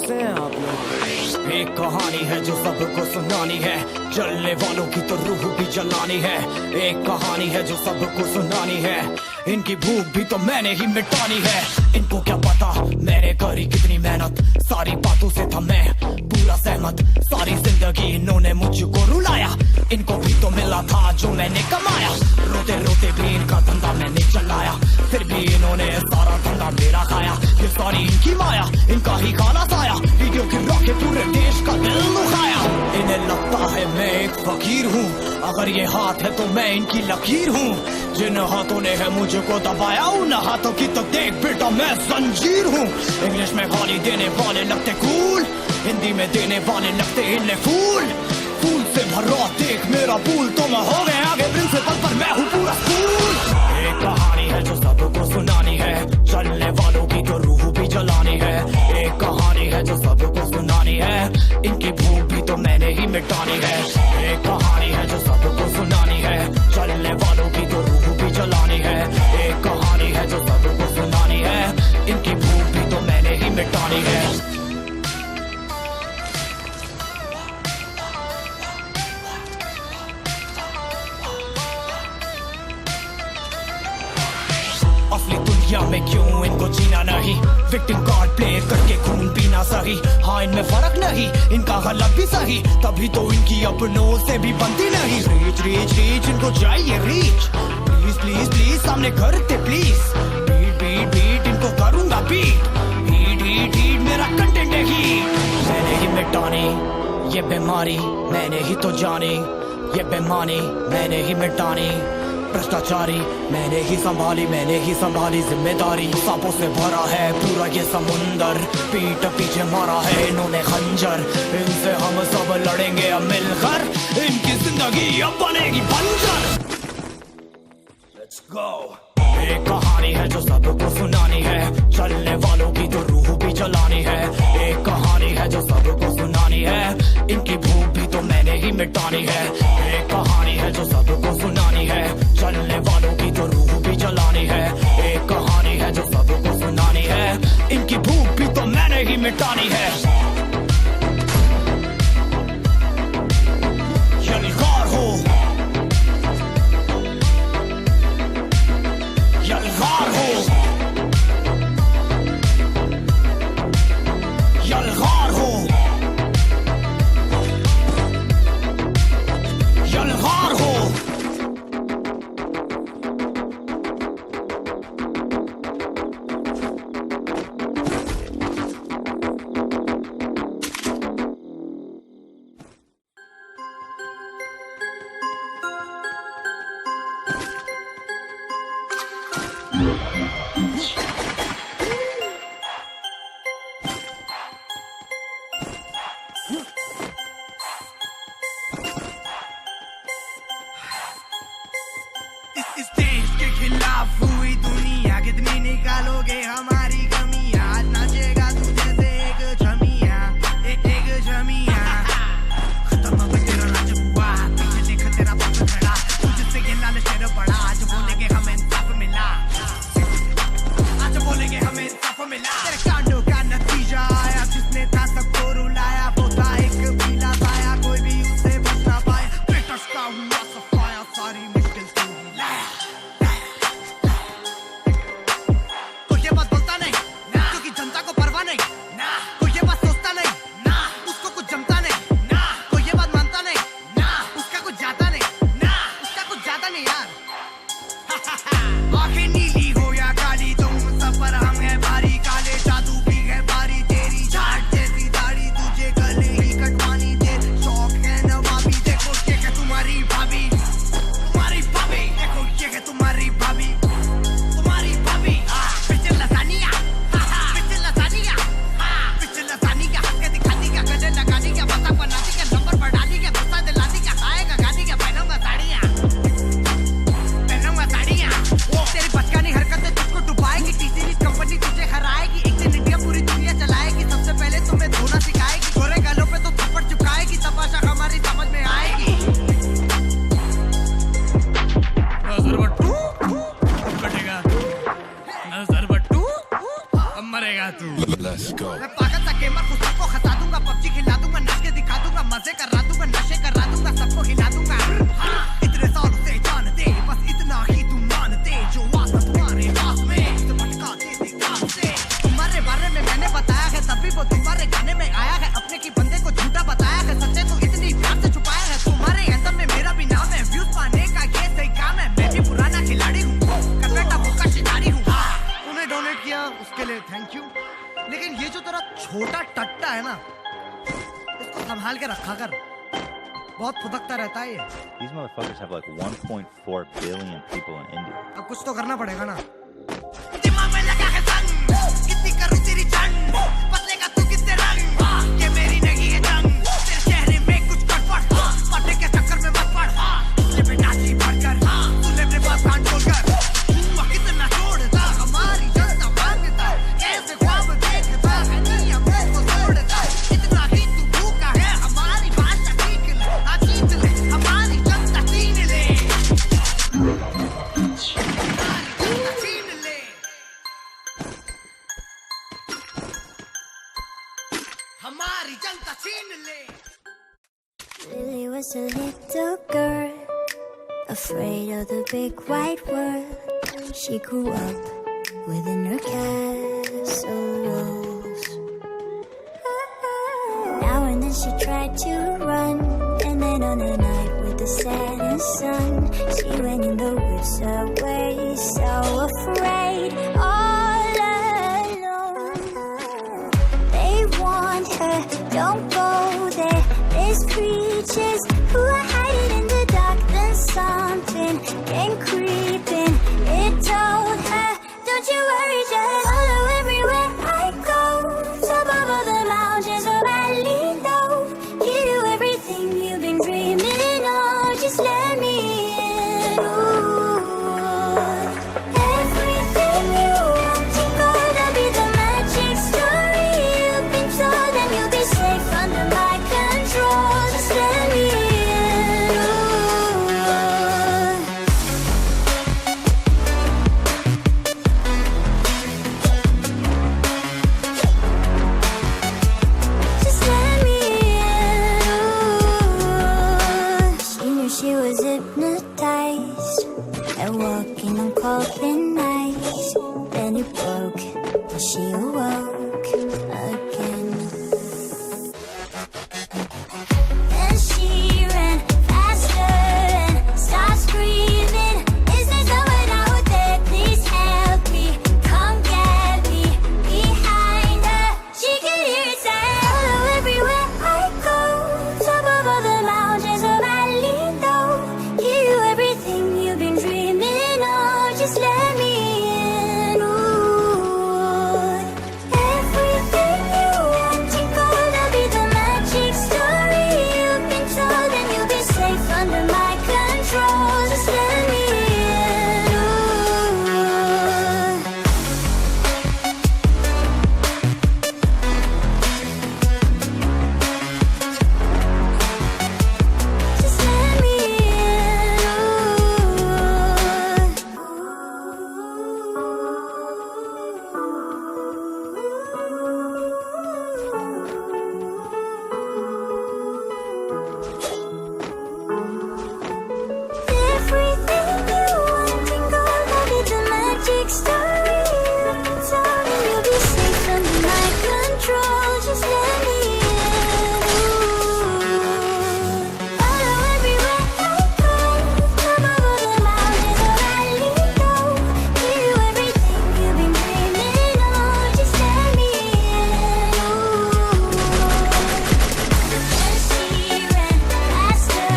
कैसे हैं आप लोग? एक कहानी है जो सबको सुनानी है, जलने वालों की तो रूह भी जलानी है। एक कहानी है जो सबको सुनानी है, इनकी भूख भी तो मैंने ही मिटानी है। इनको क्या पता मैंने करी कितनी मेहनत, सारी बातों से था मैं पूरा सहमत। सारी जिंदगी इन्होंने मुझको रुलाया, इनको भी तो मिला था जो मैंने कमाया। रोते रोते भी इनका धंधा मैंने चलाया, फिर भी इन्होंने सारा धंधा मेरा खाया। ये सारी इनकी माया, इनका ही खाना साया, वीडियो गिरा के पूरे देश का दिल दुखाया। इन्हें लगता है मैं एक फकीर हूँ, अगर ये हाथ है तो मैं इनकी लकीर हूँ। जिन हाथों ने है मुझको दबाया, उन हाथों की तो देख बेटा मैं जंजीर हूँ। इंग्लिश में गाली देने वाले लगते कूल, हिंदी में देने वाले लगते इन्हें फूल। फूल से भरा देख मेरा पूल, तो मैं हो गया आगे प्रिंसिपल पर मैं हूँ पूरा स्कूल। एक कहानी है जो सबको सुनानी है, चलने वालों की तो रूह भी जलानी है। एक कहानी है जो सबको सुनानी है, इनकी भूख भी तो मैंने ही मिटानी है। एक कहानी है जो सबको सुनानी है, चलने वालों की तो रूह भी जलानी है। एक कहानी है जो सबको सुनानी है, इनकी भूख भी तो मैंने ही मिटानी है। असली दुनिया में क्यों इनको जीना नहीं, विक्टिम कार्ड प्ले करके खून पीना सही। हाँ इनमें फर्क नहीं, इनका गलत भी सही, तभी तो इनकी अपनों से भी बनती नहीं। रीच रीच रीच इनको चाहिए रीच, प्लीज प्लीज प्लीज सामने करते प्लीज। बीट बीट बीट इनको करूंगा बीट, हीट हीट हीट मेरा कंटेंट है हीट। मैंने ही मिटानी ये बीमारी, मैंने ही तो जानी ये बेमानी, मैंने ही मिटानी भ्रष्टाचारी। मैंने ही संभाली जिम्मेदारी। सांपों से भरा है पूरा ये समुंदर, पीठ पीछे मारा है इन्होंने खंजर। इनसे हम सब लड़ेंगे अब मिलकर, इनकी जिंदगी अब बनेगी बंजर। Let's go। एक कहानी है जो सबको सुनानी है, चलने वालों की तो रूह भी जलानी है। एक कहानी है जो सबको सुनानी है, इनकी भूख भी तो मैंने ही मिटानी है। एक कहानी है जो सबको सुनानी है, चलने वालों की तो रूह भी जलानी है। एक कहानी है जो सबको सुनानी है, इनकी भूख भी तो मैंने ही मिटानी है। यलगार हो, यलगार हो, यलगार हो, यलगार हो। इस देश के खिलाफ हुई दुनिया, कितनी निकालोगे हमारी कमियां। नाचेगा तू जैसे एक झमिया, एक झमिया। खत्म अब तेरा राज हुआ, पीछे देख तेरा बाप खड़ा। तुझसे ये लाल शेर बड़ा, आज बोलेंगे हमें इंसाफ मिला, आज बोलेंगे हमें इंसाफ मिला। तेरे कांडों का नतीजा आया, जिसने था सबको रुलाया। वो था एक पीला साया, कोई भी उससे बच ना पाया। ब्रिटिश का हुआ सफाया, सारी मुश्किल तू ही लाया। कोई ये बात बोलता नहीं ना, क्योंकि जनता को परवाह नहीं ना। कोई ये बात सोचता नहीं ना, उसको कुछ जमता नहीं ना। कोई ये बात मानता नहीं ना, उसका कुछ जाता नहीं ना, उसका कुछ जाता नहीं यार। आंखें नीली हो या काली, तुम सब पर हम है भारी। काले जादू भी है भारी, तेरी झाट जैसी दाढ़ी तुझे गले ही कटवानी दे। शौक है नवाबी, देखो ये है तुम्हारी भाभी, तुम्हारी भाभी। देखो ये है तुम्हारी भाभी, तुम्हारी भाभी। पिछले लसानिया, पिछले लसानिया, पिछले लसानिया। हंस के दिखानी का, गले लगानी का, मजाक बनानी का, नंबर बढ़ानी का, गुस्सा दिलानी का, खाएगा गानी का। पहनूंगा साड़ियाँ, पहनूंगा साड़ियाँ। तेरी बचकानी हरकतें तुझको डुबाएगी, टीसीरी कंपनी तुझे हराएगी। एक दिन इंडिया पूरी दुनिया चलाएगी, सबसे पहले तुम्हें धोना सिखाएगी। गोरे गालों पे तो थप्पड़ चुकाएगी, तमाशा हमारी समझ में आएगी। नजर बट्टू अब कटेगा, नजर बट्टू अब मरेगा तू। Let's go। मैं पागल सा गेमर, खुद को संभाल के रखा कर, बहुत फुदकता रहता है ये। These motherfuckers have like 1.4 billion people in India. अब कुछ तो करना पड़ेगा ना। दिमाग में लगा है संग, कितनी करूं तेरी जंग, बदलेगा तू कितने रंग, ये मेरी नहीं है जंग, तेरे चेहरे में कुछ गड़बड़, पटे के चक्कर में मत पड़, तुझे पे नाची पड़कर, तूने अपने बाप कान छोड़कर, तू कितना छोड़ता, हमारी जनता मांगता, कैसे ख्वाब देखता है, नियम को तोड़ता, इतना ही तू भूखा है, हमारी भाषा सीख ले, जीत ले, हमारी जनता छीन ले, छीन ले, हमारी जनता छीन ले। Lily was a little girl, afraid of the big white world. She grew up within her castle walls. Now and then she tried to run, and then on a night with the setting sun, she went in the woods away, so afraid, all alone. They want her, don't go there. There's creatures who are hiding in the dark. Then something came creeping. It told her, don't you worry, just follow everywhere I go. Top of all the mountains, a valley low. You do everything you've been dreaming of. Just let me in. Ooh. Everything you want to go, that'll be the magic story you've been told, and you'll be safe under my control. Just let me in. Ooh. Just let me in. Ooh. She knew she was hypnotized and walking on cold nights. Then it broke and she awoke again. Then she ran faster and started screaming, is there someone out there? Please help me, come get me. Behind her, she could hear it say, follow everywhere I go. Top of all the mountains, a valley low. You do everything you've been dreaming of. Just let me in. Ooh. Everything you want to go, that'll be the magic story you've been told, and you'll be safe under my control. Just let me in. Ooh. Just let me Everything you want to go, that'll be the magic story you've been told, and you'll be safe under my control. Just let me in. Ooh. Follow everywhere I go. Top of all the mountains, a valley low. You do everything you've been dreaming of. Just let me in. Then she ran faster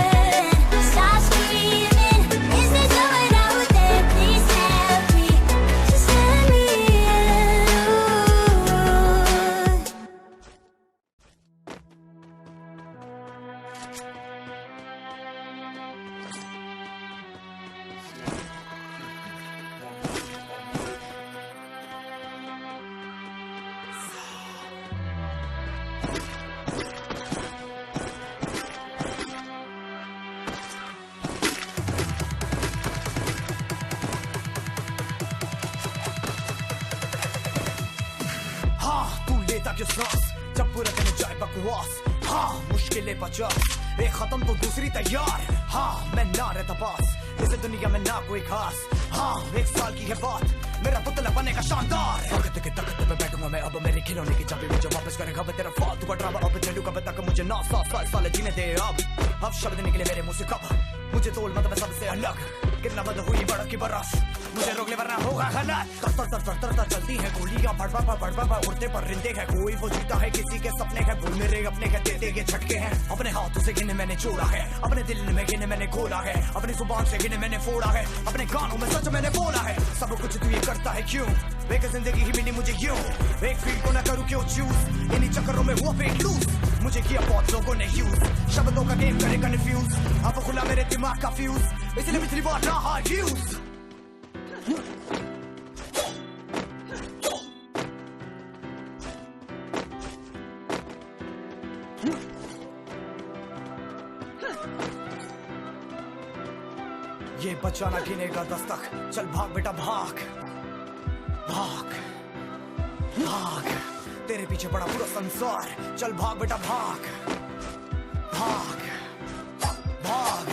and started screaming, is there someone out there? Please help me. Just let me in. हाँ तू लेता क्यों सांस जब पूरा दिन जाए बकवास, हाँ मुश्किलें 50, एक खत्म तो दूसरी तैयार, हाँ मैं ना रहता पास इस दुनिया में ना कोई खास, हाँ 1 साल की है बात मेरा पुतला बनेगा शानदार, वक्त के तख्त पे बैठूंगा मैं अब, मेरे खिलौने की चाबी मुझे वापस करेगा अब, तेरा फालतू का ड्रामा अब चलू कब तक, मुझे 9 साल जीने दे अब शब्द निकले मेरे मुंह से कब मुझे तोल मत मैं सबसे अलग, गिरना बंद हुई बड़ा की बरस, मुझे रोक ले वरना होगा गलत। तर तर तर तर तर चलती है गोलियां, भड़बा उड़ते पर रिंदे है, कोई वो जीता है किसी के सपने है, भूल मेरे अपने है दे दे के झटके हैं। अपने हाथों से गिने मैंने जोड़ा है, अपने दिल में गिने मैंने खोला है, अपनी जुबान से गिने मैंने फोड़ा है, अपने गानों में सच मैंने बोला है। सब कुछ तू ये करता है क्यों, एक जिंदगी ही मिली मुझे यूं, एक फील्ड को ना करूं क्यों चूज, इन्हीं चक्करों में हुआ फेक लूज, मुझे किया बहुत लोगों ने यूज, शब्दों का गेम करे कंफ्यूज, अब खुला मेरे दिमाग का फ्यूज, इसलिए पिछली बार ना हार व्यूज। ये बचाना गिनेगा दस्तक, चल भाग बेटा भाग भाग भाग, तेरे पीछे पड़ा पूरा संसार, चल भाग बेटा भाग भाग भाग,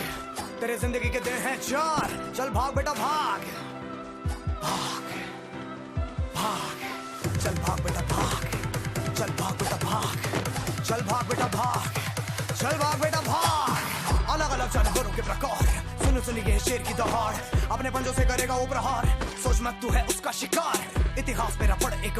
तेरे जिंदगी के दिन हैं 4, चल भाग बेटा भाग भाग भाग, चल भाग बेटा भाग, चल भाग बेटा भाग, चल भाग बेटा भाग, चल भाग बेटा भाग। अलग अलग जानवरों के प्रकार, सुन सुनिए शेर की दहाड़, अपने पंजों से करेगा वो प्रहार, सोच मत तू है उसका शिकार, इतिहास मेरा पढ़ एक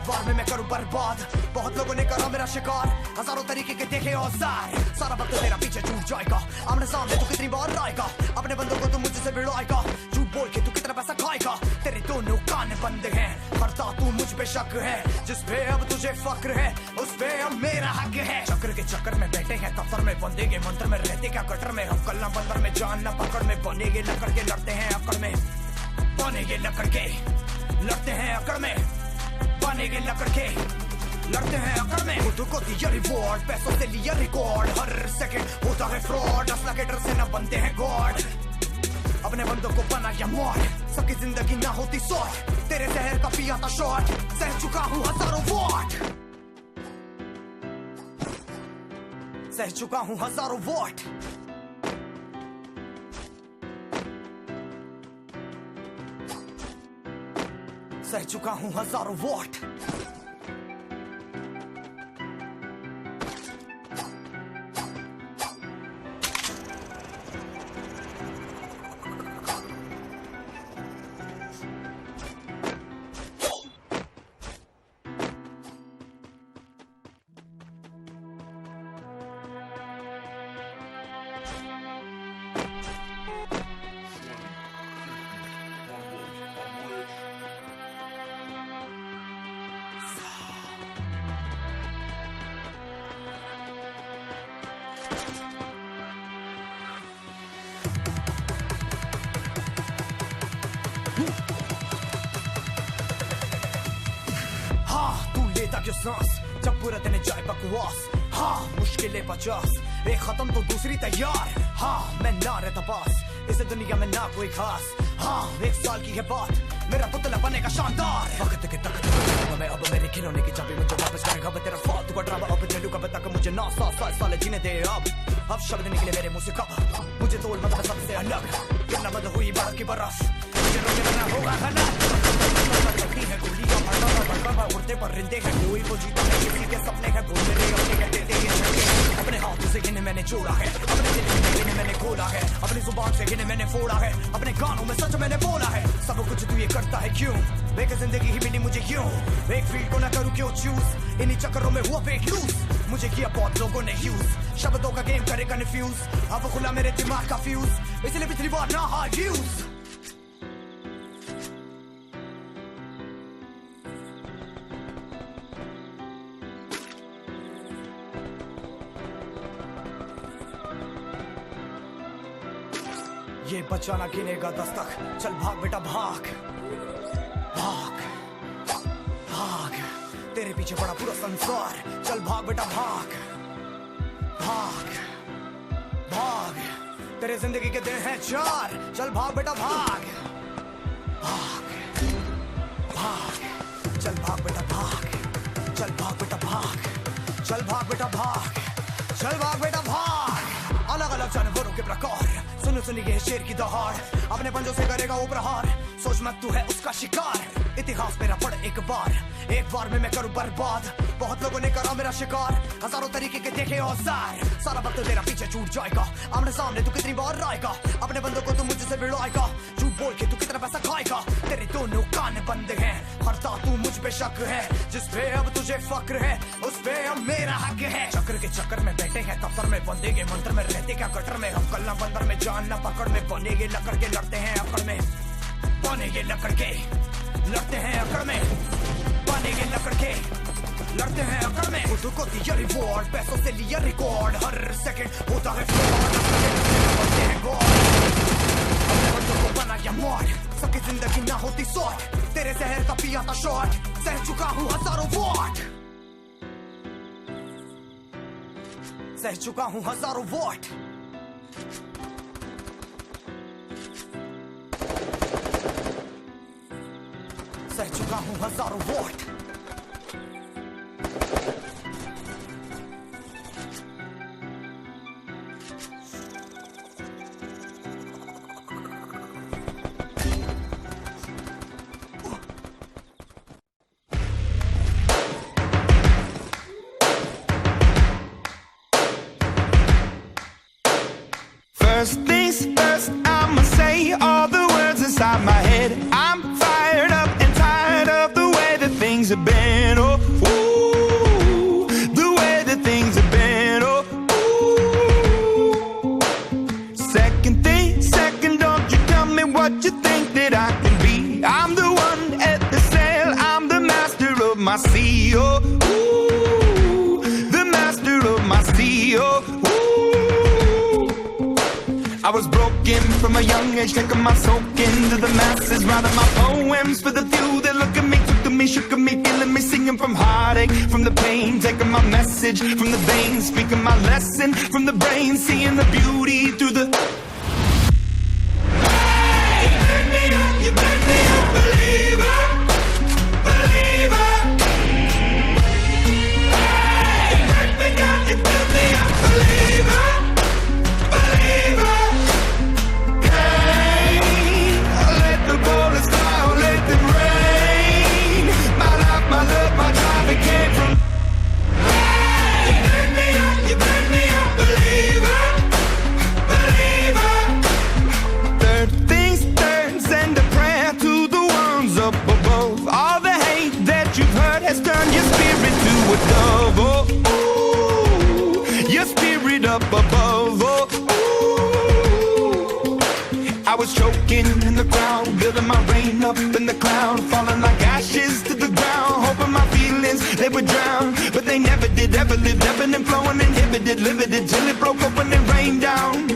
बार में मैं करूं बर्बाद, बहुत लोगों ने करा मेरा शिकार, हजारों तरीके के देखे औजार, सारा वक्त तेरा पीछे छूट जाएगा, आमने सामने तू कितनी बार आएगा, अपने बंदों को तू मुझसे भिड़ाएगा, झूठ बोल के तू कितना पैसा खाएगा, तेरे दोनों कान बंद हैं, करता तू मुझ पे शक है, जिस पे अब तुझे फक्र है उस पे अब मेरा हक है। चक्र के चक्कर में बैठे हैं दफ्तर में, बंदे के मंत्र में रहते क्या कटर में, हम कलना बंदर में जान ना पकड़ में, बनेगे लकड़ के लड़ते हैं अकड़ में, बनेगे लकड़ के लड़ते हैं अकड़ में, बनेगे लकड़ के लड़ते हैं अकड़ में। खुद को दिया रिवॉर्ड, पैसों से लिया रिकॉर्ड, हर सेकंड होता है फ्रॉड, 10 लाख के डर से ना बनते हैं गॉड, अपने बंदों को बनाया मौत, सबकी जिंदगी ना होती सॉर्ट, तेरे शहर का पिया था शॉट, सह चुका हूँ हजारों वॉट, सह चुका हूँ हजारों वॉट। सह चुका हूँ हजारों वॉट। क्यों सांस जब पूरा दिन जाए बकवास, हाँ मुश्किलें 50, एक खत्म तो दूसरी तैयार, हाँ मैं ना रहता पास इस दुनिया में ना कोई खास, हाँ 1 साल की है बात मेरा पुतला बनेगा शानदार, वक्त के तक मैं अब मेरे खिलौने की चाबी मुझे वापस करेगा, तेरा फालतू का ड्रामा अब चलू कब तक मुझे 9 साल जीने दे अब शब्द निकले मेरे मुंह से कब, मुझे तोल मत मैं सबसे अलग, गिरना बंद हुई बड़ा की बरस, मुझे रोके वरना होगा गलत। चलती है गोलियां, भड़बा उड़ते पर रिंदे हैं, कोई वो जीता है किसी के सपने है, भूल मेरे अपने कहते थे ये झटके, अपने हाथों से गिने मैंने जोड़ा है, अपने दिल में गिने मैंने खोला है, अपनी जुबान से गिने मैंने फोड़ा है, अपने गानों में सच मैंने बोला है। सब कुछ तू ये करता है क्यों, एक जिंदगी ही मिली मुझे यूं, एक फील्ड को ना करूं क्यों चूज, इन्हीं चक्करों में हुआ फेक लूज, मुझे किया बहुत लोगों ने यूज, शब्दों का गेम करे कंफ्यूज, अब खुला मेरे दिमाग का फ्यूज, इसलिए पिछली बार ना हार व्यूज। ये बचाना गिनेगा दस्तक, चल भाग बेटा भाग भाग भाग, तेरे पीछे पड़ा पूरा संसार, चल भाग बेटा भाग भाग भाग, तेरे जिंदगी के दिन हैं 4, चल भाग बेटा भाग भाग भाग, चल भाग बेटा भाग, चल भाग बेटा भाग, चल भाग बेटा भाग, चल भाग बेटा भाग। अलग अलग जानवरों के प्रकार, सुन सुनिए शेर की दहाड़, अपने पंजों से करेगा वो प्रहार, सोच मत तू है उसका शिकार, इतिहास मेरा पढ़ एक बार में मैं करूं बर्बाद, बहुत लोगों ने करा मेरा शिकार, हजारों तरीके के देखे औजार, सारा वक्त तेरा पीछे छूट जाएगा, आमने सामने तू कितनी बार आएगा, अपने बंदों को तू मुझसे भिड़वाएगा, झूठ बोल के तू कितना पैसा खाएगा, तेरे दोनों कान बंद हैं, हरता तू मुझ पे शक है, जिस पे अब तुझे फक्र है उस पे अब मेरा हक है, चक्र के चक्कर में बैठे हैं दफ्तर में, बंदेगे मंत्र में, रहते क्या कटर में, हम कल ना बंदर में, जान ना पकड़ में, बनेगे लकड़ के, लड़ते हैं अकड़ में, बनेगे लकड़ के, लड़ते हैं अकड़ में, बनेगे लकड़ के, लड़ते हैं अकड़ में, खुद को दिया रिवॉर्ड, पैसों से लिया रिकॉर्ड, हर सेकंड होता है फ्रॉड, बनते हैं गॉड, अपने बंदों को बनाया मॉड, सबकी जिंदगी ना होती शॉर्ट, तेरे जहर का पिया था शॉर्ट, सह चुका हूँ हजारों वॉट, सह चुका हूँ हजारों वॉट, सह चुका हूँ हजारों what. First things first, I'ma say all the words inside my head. I'm fired up and tired of the way that things have been. Oh, ooh, the way that things have been. Oh, ooh. Second thing, second, don't you tell me what you think that I can be. I'm the one at the sail, I'm the master of my sea. Oh, ooh, the master of my sea. Oh, ooh. I was broken from a young age, taking my soak into the masses, writing my poems for the few that look at me, took to me, shook at me, feeling me, singing from heartache, from the pain, taking my message from the veins, speaking my lesson from the brain, seeing the beauty through the... Hey, you burn me up, believer, believer. Hey, you burn me down, you build me up, believer, believer. Bullets fly, let them rain. My life, my love, my drive, it came from. Hey, you burn me up, believer, believer. Third things third, send a prayer to the ones up above. All the hate that you've heard has turned your spirit to a dove. Oh, ooh, your spirit up above. Oh, I was choking in the crowd, building my rain up in the cloud, falling like ashes to the ground, hoping my feelings, they would drown, but they never did, ever lived, ebbing and flowing, inhibited, limited, till it broke open and rained down.